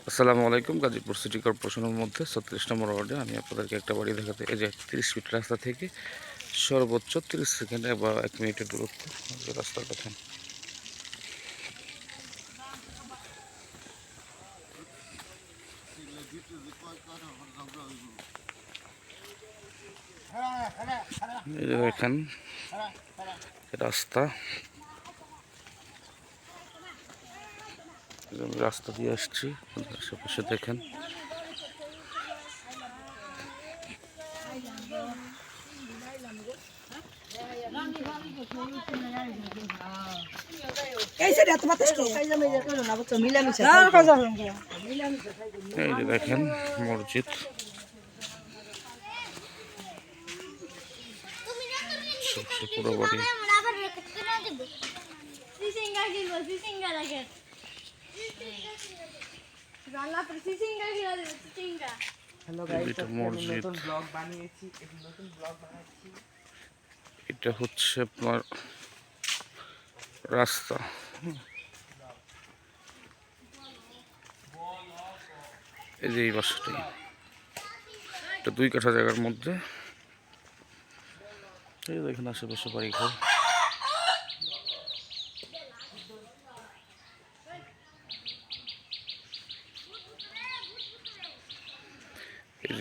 আসসালামু আলাইকুম। গাজীপুর সিটি কর্পোরেশনের মধ্যে ৩৬ নম্বর ওয়ার্ডে আমি আপনাদেরকে একটা বাড়ি দেখাতে, এই যে 30 ফিট রাস্তা থেকে সর্বোচ্চ 30 সেকেন্ডে বা 1 মিনিটের দূরত্ব রাস্তা দেখেন। এই যে দেখেন রাস্তা, রাস্তা দিয়ে আসছি, আশেপাশে দেখেন। এই যে দেখেন মসজিদ, পুরো বাড়ি। এটা হচ্ছে আপনার রাস্তা। এই যে এই বাসাটি, এটা 2 কাঠা জায়গার মধ্যে। এই দেখেন আশেপাশে বাড়ি ঘর।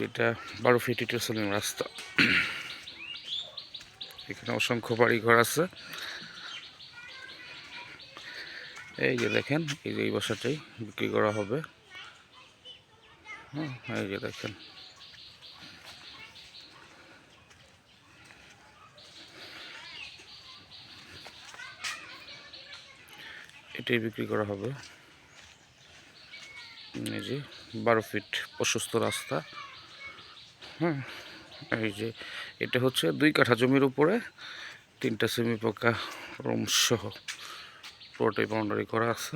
এটা 12 ফিট ইটের সোলিং রাস্তা। এখানে অসংখ্য বাড়ি ঘর আছে। এই যে দেখেন, এই যে এই বাসাটাই বিক্রি করা হবে। হ্যাঁ, এই যে দেখেন, এটাই বিক্রি করা হবে। এই যে 12 ফিট প্রশস্ত রাস্তা। হ্যাঁ, এই যে এটা হচ্ছে 2 কাঠা জমির উপরে 3টা সেমি পাকা রুম সহ পুরোটাই বাউন্ডারি করা আছে।